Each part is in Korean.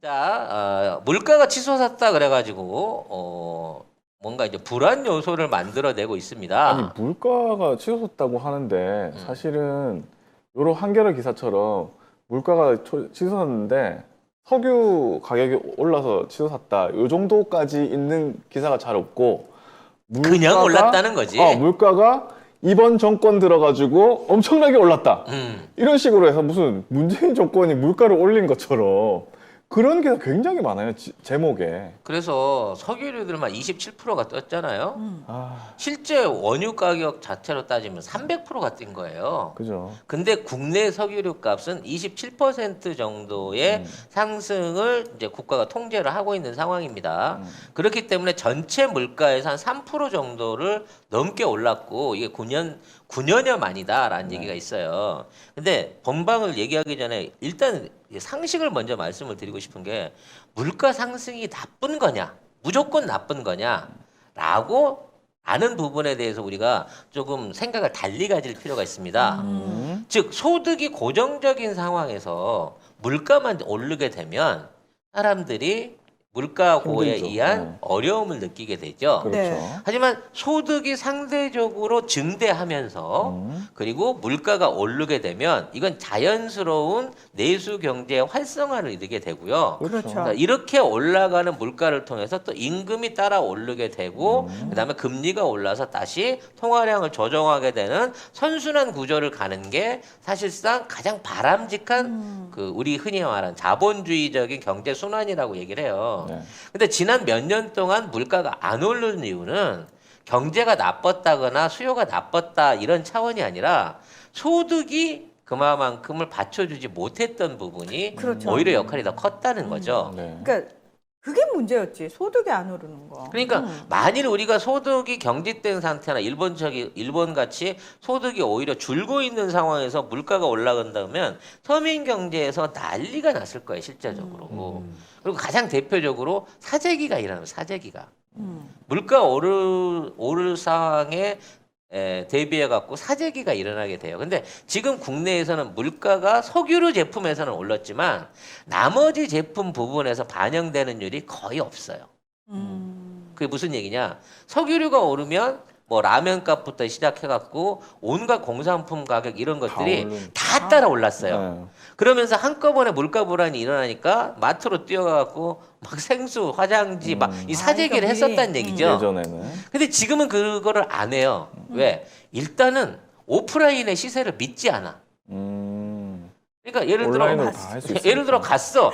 자, 물가가 치솟았다 그래가지고 뭔가 이제 불안 요소를 만들어내고 있습니다. 아니 물가가 치솟았다고 하는데 사실은 요런 한겨레 기사처럼 물가가 치솟았는데 석유 가격이 올라서 치솟았다 요 정도까지 있는 기사가 잘 없고 그냥 올랐다는 거지. 물가가 이번 정권 들어가지고 엄청나게 올랐다 이런 식으로 해서 무슨 문재인 정권이 물가를 올린 것처럼 그런 게 굉장히 많아요 제목에. 그래서 석유류들만 27%가 떴잖아요. 아 실제 원유 가격 자체로 따지면 300%가 뛴 거예요. 그죠. 근데 국내 석유류 값은 27% 정도의 상승을 이제 국가가 통제를 하고 있는 상황입니다. 그렇기 때문에 전체 물가에서 한 3% 정도를 넘게 올랐고 이게 9년여 만이다라는 얘기가 있어요. 근데 본방을 얘기하기 전에 일단 상식을 먼저 말씀을 드리고 싶은 게 물가 상승이 나쁜 거냐, 무조건 나쁜 거냐라고 아는 부분에 대해서 우리가 조금 생각을 달리 가질 필요가 있습니다. 즉 소득이 고정적인 상황에서 물가만 오르게 되면 사람들이 물가고에 힘들죠. 의한 어려움을 느끼게 되죠. 그렇죠. 네. 하지만 소득이 상대적으로 증대하면서 그리고 물가가 오르게 되면 이건 자연스러운 내수 경제의 활성화를 이루게 되고요. 그렇죠. 그러니까 이렇게 올라가는 물가를 통해서 또 임금이 따라 오르게 되고 그다음에 금리가 올라서 다시 통화량을 조정하게 되는 선순환 구조를 가는 게 사실상 가장 바람직한 그 우리 흔히 말하는 자본주의적인 경제 순환이라고 얘기를 해요. 네. 근데 지난 몇 년 동안 물가가 안 오르는 이유는 경제가 나빴다거나 수요가 나빴다 이런 차원이 아니라 소득이 그만큼을 받쳐주지 못했던 부분이 그렇죠. 오히려 역할이 더 컸다는 거죠. 네. 그러니까 그게 문제였지. 소득이 안 오르는 거. 그러니까 만일 우리가 소득이 경직된 상태나 일본 같이 소득이 오히려 줄고 있는 상황에서 물가가 올라간다면 서민 경제에서 난리가 났을 거예요, 실제적으로. 그리고 가장 대표적으로 사재기가 일어나요, 사재기가. 물가 오를 상황에 대비해 갖고 사재기가 일어나게 돼요. 근데 지금 국내에서는 물가가 석유류 제품에서는 올랐지만 나머지 제품 부분에서 반영되는 율이 거의 없어요. 그게 무슨 얘기냐? 석유류가 오르면 뭐 라면 값부터 시작해 갖고 온갖 공산품 가격 이런 것들이 다 따라 올랐어요. 네. 그러면서 한꺼번에 물가 불안이 일어나니까 마트로 뛰어가고 막 생수, 화장지 막 이 사재기를 그러니까 했었다는 미리, 얘기죠. 예전에는 근데 지금은 그거를 안 해요. 왜? 일단은 오프라인의 시세를 믿지 않아. 그러니까 온라인으로 다 할 수 있어요. 예를 들어 갔어.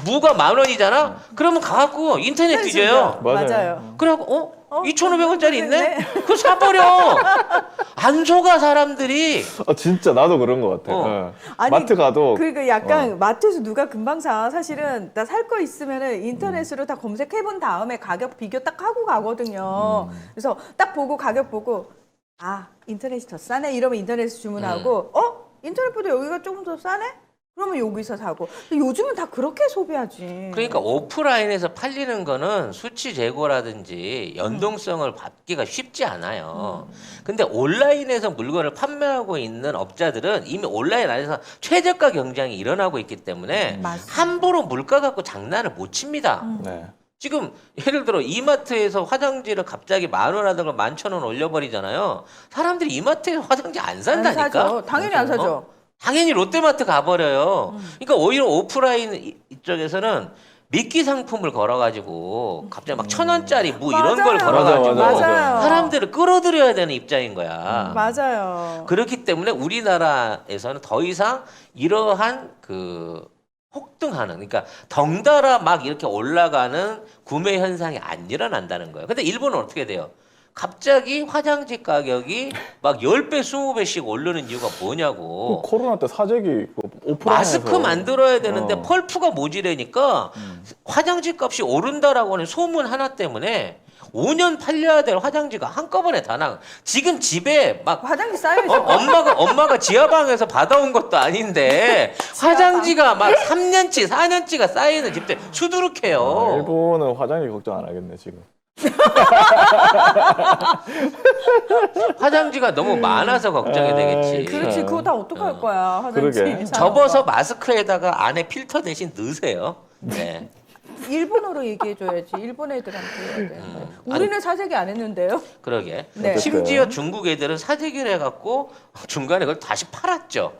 무가 10,000원이잖아. 그러면 가갖고 인터넷 뒤져요. 맞아요. 그래갖고 2,500원짜리 있네? 네. 그거 사버려. 안 속아 사람들이. 진짜 나도 그런 것 같아. 네. 아니, 마트 가도 그러니까 약간 마트에서 누가 금방 사. 사실은 나 살 거 있으면은 인터넷으로 다 검색해 본 다음에 가격 비교 딱 하고 가거든요. 그래서 딱 보고 가격 보고 인터넷이 더 싸네 이러면 인터넷에서 주문하고 인터넷보다 여기가 조금 더 싸네? 그러면 여기서 사고. 근데 요즘은 다 그렇게 소비하지. 그러니까 오프라인에서 팔리는 거는 수치 재고라든지 연동성을 받기가 쉽지 않아요. 근데 온라인에서 물건을 판매하고 있는 업자들은 이미 온라인 안에서 최저가 경쟁이 일어나고 있기 때문에 맞습니다. 함부로 물가 갖고 장난을 못 칩니다. 네. 지금 예를 들어 이마트에서 화장지를 갑자기 10,000원 하다가 11,000원 올려버리잖아요. 사람들이 이마트에서 화장지 안 안 산다니까. 사죠. 당연히 안 사죠. 당연히 롯데마트 가버려요. 그러니까 오히려 오프라인 이쪽에서는 미끼 상품을 걸어가지고 갑자기 막 1,000원짜리 무 이런 걸 맞아요. 걸어가지고 맞아요. 사람들을 끌어들여야 되는 입장인 거야. 맞아요. 그렇기 때문에 우리나라에서는 더 이상 이러한 그 폭등하는, 그러니까 덩달아 막 이렇게 올라가는 구매 현상이 안 일어난다는 거예요. 근데 일본은 어떻게 돼요? 갑자기 화장지 가격이 막 10배, 20배씩 오르는 이유가 뭐냐고. 코로나 때 사재기 오프라인에서 마스크 만들어야 되는데 펄프가 모자라니까 화장지 값이 오른다라고 하는 소문 하나 때문에 5년 팔려야 될 화장지가 한꺼번에 다 나가. 지금 집에 막 화장지 쌓여있어. 엄마가 지하방에서 받아온 것도 아닌데 화장지가 막 3년치, 4년치가 쌓이는 집들 수두룩해요. 일본은 화장지 걱정 안 하겠네 지금. 화장지가 너무 많아서 걱정이 되겠지. 그렇지. 그거 다 어떡할 거야. 화장지. 그러게. 사는 접어서 거. 마스크에다가 안에 필터 대신 넣으세요. 네. 일본어로 얘기해줘야지. 일본 애들한테 해야 돼. 우리는 사재기 안 했는데요. 그러게. 네. 심지어 중국 애들은 사재기를 해갖고 중간에 그걸 다시 팔았죠.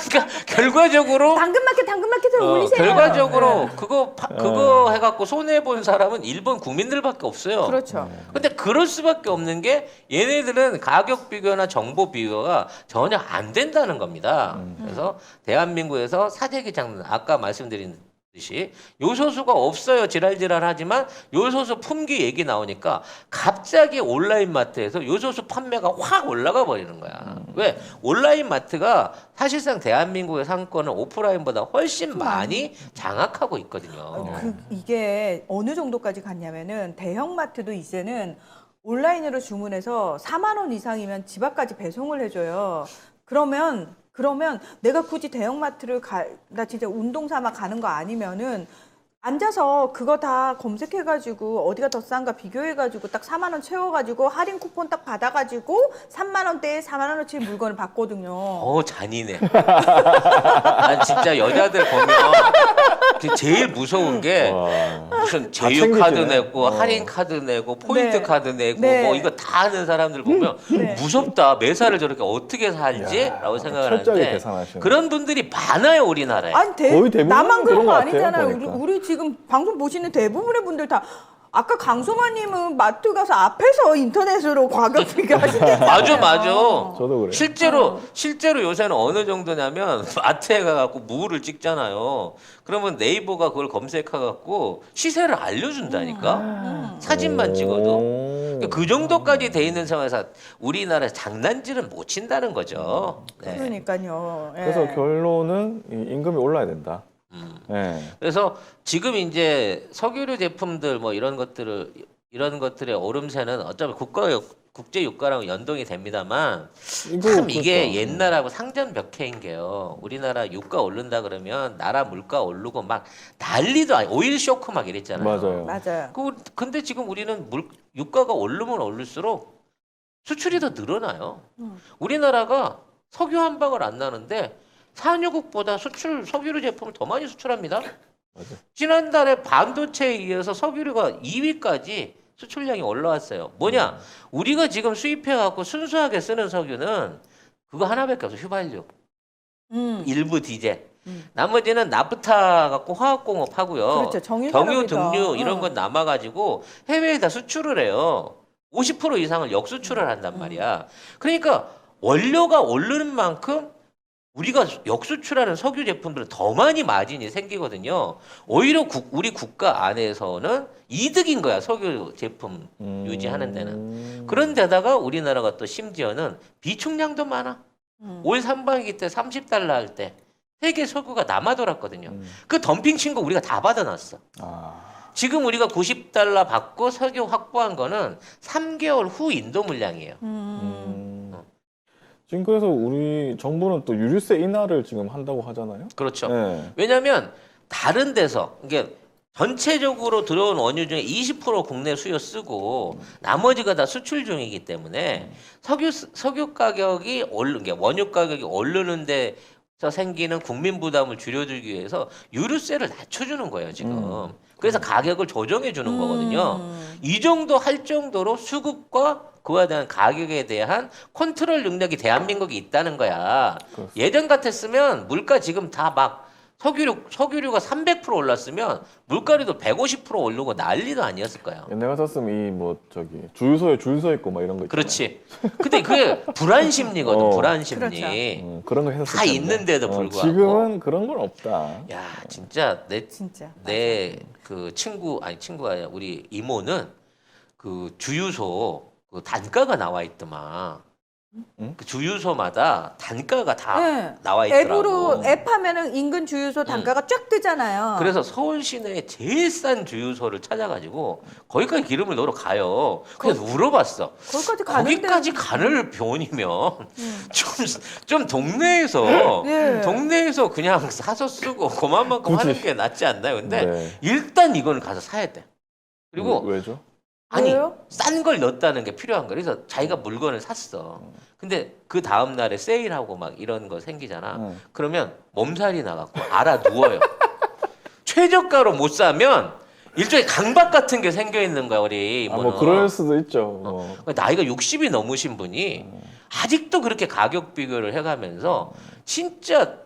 그러니까 결과적으로 당근마켓을 올리세요. 결과적으로 네. 그거 해갖고 손해 본 사람은 일본 국민들밖에 없어요. 그렇죠. 근데 그럴 수밖에 없는 게 얘네들은 가격 비교나 정보 비교가 전혀 안 된다는 겁니다. 그래서 대한민국에서 사재기 장난 아까 말씀드린 듯이 요소수가 없어요. 지랄지랄하지만 요소수 품귀 얘기 나오니까 갑자기 온라인 마트에서 요소수 판매가 확 올라가 버리는 거야. 왜? 온라인 마트가 사실상 대한민국의 상권을 오프라인보다 훨씬 많이 장악하고 있거든요. 이게 어느 정도까지 갔냐면은 대형마트도 이제는 온라인으로 주문해서 4만 원 이상이면 집 앞까지 배송을 해줘요. 그러면 내가 굳이 대형마트를 나 진짜 운동 삼아 가는 거 아니면은 앉아서 그거 다 검색해가지고 어디가 더 싼가 비교해가지고 딱 4만 원 채워가지고 할인 쿠폰 딱 받아가지고 3만 원대에 4만 원어치 물건을 받거든요. 잔인해. 난 진짜 여자들 보면 제일 무서운 게 무슨 제휴 카드 내고 할인 카드 내고 포인트 네. 카드 내고 네. 뭐 이거 다 하는 사람들 보면 네. 무섭다. 매사를 저렇게 어떻게 살지라고 생각을 철저하게 하는데 계산하시는. 그런 분들이 많아요 우리나라에. 아니 거의 대부분 나만 그런 그런 거 것 같아요, 아니잖아요. 보니까. 우리 지금 방송 보시는 대부분의 분들 다 아까 강소마님은 마트 가서 앞에서 인터넷으로 가격 비교하신다고. 맞아. 저도 그래요. 실제로 요새는 어느 정도냐면 마트에 가갖고 무를 찍잖아요. 그러면 네이버가 그걸 검색해갖고 시세를 알려준다니까. 사진만 찍어도. 그러니까 그 정도까지 돼 있는 상황에서 우리나라 장난질은 못 친다는 거죠. 네. 그러니까요. 예. 그래서 결론은 이 임금이 올라야 된다. 네. 그래서 지금 이제 석유류 제품들 뭐 이런 것들의 오름세는 어차피 국제 유가랑 연동이 됩니다만 참 이게 그렇죠. 옛날하고 상전벽해인 게요. 우리나라 유가 오른다 그러면 나라 물가 오르고 막 난리도 아니 오일 쇼크 막 이랬잖아요. 맞아요. 근데 지금 우리는 유가가 오르면 오를수록 수출이 더 늘어나요. 우리나라가 석유 한 방울 안 나는데 산유국보다 석유류 제품을 더 많이 수출합니다. 맞아요. 지난달에 반도체에 의해서 석유류가 2위까지 수출량이 올라왔어요. 뭐냐? 우리가 지금 수입해갖고 순수하게 쓰는 석유는 그거 하나밖에 없어. 휘발유, 일부 디젤. 나머지는 나프타 갖고 화학공업 하고요. 그렇죠. 경유, 정유산업이다. 등유 이런 건 남아가지고 해외에다 수출을 해요. 50% 이상을 역수출을 한단 말이야. 그러니까 원료가 오르는 만큼 우리가 역수출하는 석유 제품들은 더 많이 마진이 생기거든요. 오히려 우리 국가 안에서는 이득인 거야. 석유 제품 유지하는 데는. 그런데다가 우리나라가 또 심지어는 비축량도 많아. 올 상반기 때 30달러 할 때 세계 석유가 남아 돌았거든요. 그 덤핑 친 거 우리가 다 받아놨어. 지금 우리가 90달러 받고 석유 확보한 거는 3개월 후 인도 물량이에요. 지금 그래서 우리 정부는 또 유류세 인하를 지금 한다고 하잖아요. 그렇죠. 네. 왜냐하면 다른 데서 이게 전체적으로 들어온 원유 중에 20% 국내 수요 쓰고 나머지가 다 수출 중이기 때문에 석유 가격이 오르는 게 원유 가격이 오르는 데서 생기는 국민 부담을 줄여주기 위해서 유류세를 낮춰주는 거예요 지금. 그래서 가격을 조정해 주는 거거든요. 이 정도 할 정도로 수급과 그와 대한 가격에 대한 컨트롤 능력이 대한민국이 있다는 거야. 그렇습니다. 예전 같았으면 물가 지금 다 막 석유류가 300% 올랐으면 물가리도 150% 오르고 난리도 아니었을 거야. 옛날 같았으면 이 뭐 저기 주유소에 줄 서 있고 막 이런 거 있잖아요. 그렇지. 근데 그게 불안 심리거든. 불안 심리. 그렇죠. 그런 거 했었을 다 텐데. 있는데도 불구하고. 지금은 그런 건 없다. 야, 진짜 진짜. 내 그 친구가 아니라 우리 이모는 그 주유소 그 단가가 나와 있더만. 그 주유소마다 단가가 다 네. 나와 있더라고. 앱으로 앱 하면은 인근 주유소 단가가 쫙 뜨잖아요. 그래서 서울 시내에 제일 싼 주유소를 찾아가지고 거기까지 기름을 넣으러 가요. 그래서 물어봤어. 거기까지 가는데 거기까지 가는 병원이면 좀 동네에서 네. 동네에서 그냥 사서 쓰고 그만큼 하는 굳이. 게 낫지 않나요? 근데 네. 일단 이거는 가서 사야 돼. 그리고 왜죠? 아니 왜요? 싼 걸 넣었다는 게 필요한 거야. 그래서 자기가 물건을 샀어. 근데 그 다음 날에 세일하고 막 이런 거 생기잖아. 그러면 몸살이 나갖고 알아 누워요. 최저가로 못 사면 일종의 강박 같은 게 생겨 있는 거야 우리 뭐 이모는. 그럴 수도 있죠. 나이가 60이 넘으신 분이 아직도 그렇게 가격 비교를 해가면서 진짜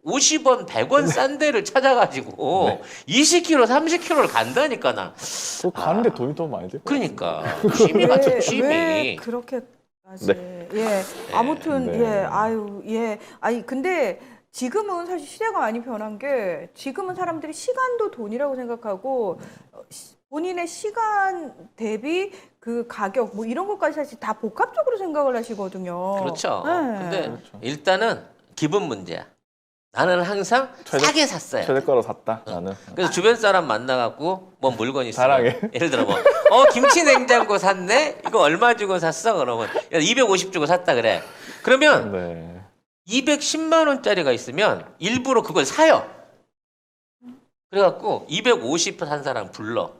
50원, 100원 싼 데를 찾아가지고 20km, 30km를 간다니까 나. 또 가는데 돈이 더 많이 들고. 그러니까 취미 같은 왜 취미. 그렇게까지? 네. 예, 아무튼 네. 예, 아유, 예, 아니 근데 지금은 사실 시대가 많이 변한 게 지금은 사람들이 시간도 돈이라고 생각하고 본인의 시간 대비 그 가격 뭐 이런 것까지 사실 다 복합적으로 생각을 하시거든요. 그렇죠. 네. 근데 그렇죠. 일단은 기분 문제야. 나는 항상 싸게 샀어요. 최저가로 샀다 나는. 그래서 주변 사람 만나갖고 뭐 물건 있으면 자랑해. 예를 들어 뭐 김치 냉장고 샀네? 이거 얼마 주고 샀어? 그러면 야, 250 주고 샀다 그래. 그러면 네. 210만 원짜리가 있으면 일부러 그걸 사요. 그래갖고 250 산 사람 불러.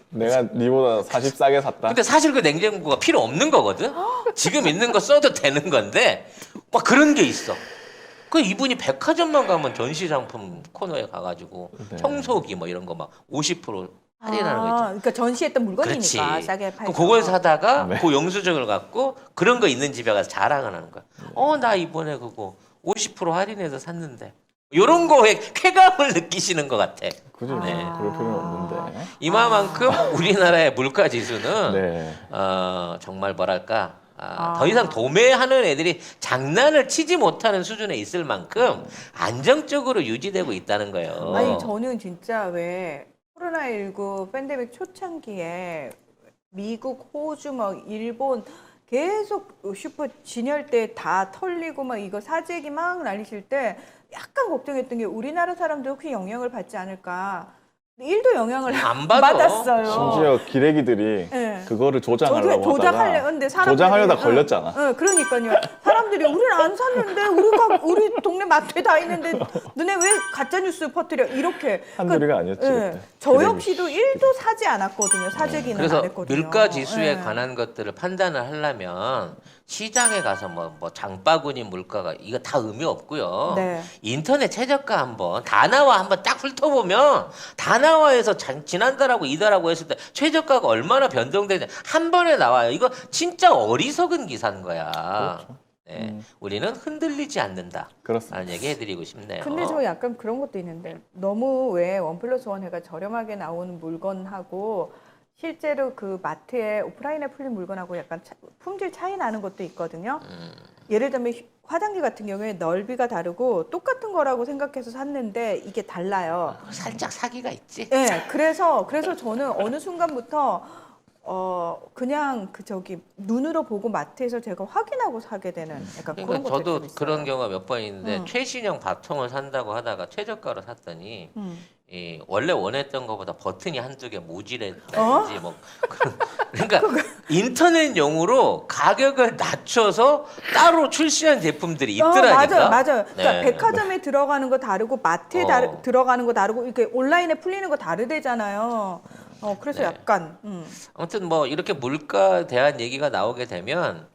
내가 니보다 40 싸게 샀다. 근데 사실 그 냉장고가 필요 없는 거거든. 지금 있는 거 써도 되는 건데 막 그런 게 있어. 그 이분이 백화점만 가면 전시 상품 코너에 가가지고 네. 청소기 뭐 이런 거 막 50% 할인하는 거 있잖아. 그러니까 전시했던 물건이니까 그렇지. 싸게 팔죠. 그럼 그걸 사다가 네. 그 영수증을 갖고 그런 거 있는 집에 가서 자랑을 하는 거야. 나 이번에 그거 50% 할인해서 샀는데. 이런 거에 쾌감을 느끼시는 것 같아. 굳이 네. 그럴 필요는 없는데. 이만큼 우리나라의 물가 지수는 네. 정말 뭐랄까 더 이상 도매하는 애들이 장난을 치지 못하는 수준에 있을 만큼 안정적으로 유지되고 있다는 거예요. 아니 저는 진짜 왜 코로나19 팬데믹 초창기에 미국, 호주, 막 일본 계속 슈퍼 진열대 다 털리고 막 이거 사재기 막 날리실 때 약간 걱정했던 게 우리나라 사람들 혹시 영향을 받지 않을까. 1도 영향을 안 받아. 받았어요. 심지어 기레기들이 네. 그거를 조장하려고 조작하려 하다가 근데 사람들이 조장하려다 걸렸잖아. 응, 그러니까요. 사람들이 우리는 안 샀는데 우리 동네 마트에 다 있는데 너네 왜 가짜 뉴스 퍼뜨려 이렇게 한둘이가 아니었지. 예, 그때. 저 기레기. 역시도 1도 사지 않았거든요. 사재기는 그래서 안 했거든요. 물가 지수에 예. 관한 것들을 판단을 하려면 시장에 가서 뭐 장바구니 물가가 이거 다 의미 없고요. 네. 인터넷 최저가 한번 다나와 한번 딱 훑어보면 다나와에서 지난달하고 이달하고 했을 때 최저가가 얼마나 변동되는지 한 번에 나와요. 이거 진짜 어리석은 기사인 거야. 그렇죠. 네, 우리는 흔들리지 않는다. 그렇습니다. 라는 얘기 해드리고 싶네요. 근데 저 약간 그런 것도 있는데 너무 왜 1+1 해가 저렴하게 나오는 물건하고 실제로 그 마트에 오프라인에 풀린 물건하고 약간 품질 차이 나는 것도 있거든요. 예를 들면 화장지 같은 경우에 넓이가 다르고 똑같은 거라고 생각해서 샀는데 이게 달라요. 살짝 사기가 있지. 네, 그래서 저는 어느 순간부터 그냥 눈으로 보고 마트에서 제가 확인하고 사게 되는 약간 그런 그러니까 것도 저도 좀 있어요. 그런 경우가 몇 번 있는데 최신형 바통을 산다고 하다가 최저가로 샀더니 이 원래 원했던 것보다 버튼이 한두 개 모질했다든지 뭐 그러니까 인터넷용으로 가격을 낮춰서 따로 출시한 제품들이 있더라니까. 맞아요. 그러니까 네. 백화점에 들어가는 거 다르고 마트에 들어가는 거 다르고 이렇게 온라인에 풀리는 거 다르대잖아요. 그래서 네. 약간 아무튼 뭐 이렇게 물가에 대한 얘기가 나오게 되면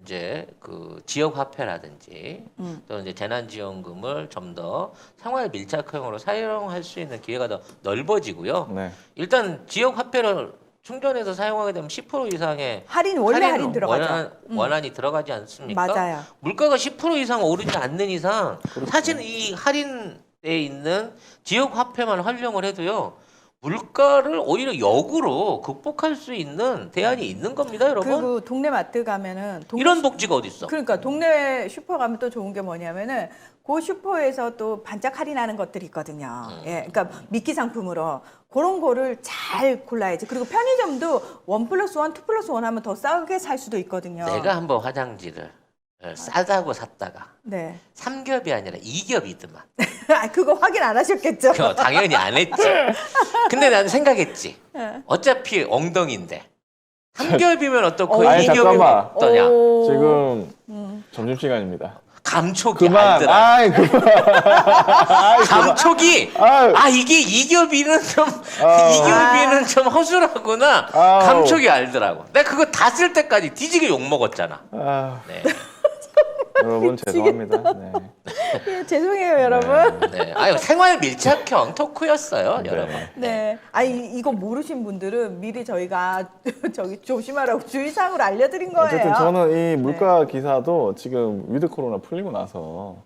이제 그 지역 화폐라든지 또 이제 재난지원금을 좀 더 생활 밀착형으로 사용할 수 있는 기회가 더 넓어지고요. 네. 일단 지역 화폐를 충전해서 사용하게 되면 10% 이상의 원래 할인 들어가죠. 원안이 들어가지 않습니까? 맞아요. 물가가 10% 이상 오르지 않는 이상 사실 이 할인에 있는 지역 화폐만 활용을 해도요. 물가를 오히려 역으로 극복할 수 있는 대안이 있는 겁니다, 여러분. 그리고 동네 마트 가면은 이런 복지가 어디 있어? 그러니까 동네 슈퍼 가면 또 좋은 게 뭐냐면은 그 슈퍼에서 또 반짝 할인하는 것들이 있거든요. 예, 그러니까 미끼 상품으로 그런 거를 잘 골라야지. 그리고 편의점도 1+1, 2+1 하면 더 싸게 살 수도 있거든요. 내가 한번 화장지를 싸다고 샀다가 네. 3겹이 아니라 2겹이더만. 그거 확인 안 하셨겠죠? 당연히 안 했지. 근데 나는 생각했지. 어차피 엉덩이인데 3겹이면 어떻고 아니, 2겹이면 잠깐만. 어떠냐. 오. 지금 점심시간입니다. 감촉이 그만. 알더라. 아이 그만. 감촉이 아유. 이게 2겹이는 좀 아우. 2겹이는 좀 허술하구나. 아우. 감촉이 알더라고. 내가 그거 다 쓸 때까지 뒤지게 욕 먹었잖아. 아, 네. 여러분 죄송합니다. 네. 예, 죄송해요, 여러분. 네. 아유, 생활 밀착형 토크였어요, 네. 여러분. 네. 아니 이거 모르신 분들은 미리 저희가 저기 조심하라고 주의사항을 알려드린 거예요. 어쨌든 저는 이 물가 기사도 지금 위드 코로나 풀리고 나서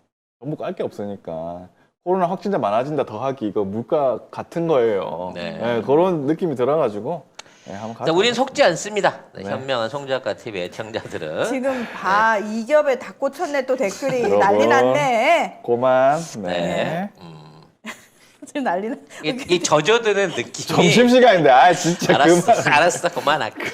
전부 깔 게 없으니까 코로나 확진자 많아진다 더하기 이거 물가 같은 거예요. 네. 네, 그런 느낌이 들어가지고 네, 한번 자, 가자. 우리는 속지 않습니다. 네, 네. 현명한 송작가 TV 애청자들은. 지금 봐 이겹에 다 꽂혔네 또 댓글이 여러분. 난리 났네. 고만. 네. 네. 지금 난리 났. 이 젖어드는 느낌이. 점심 시간인데 아 진짜 알았어, 그만. 알았어, 그만할게.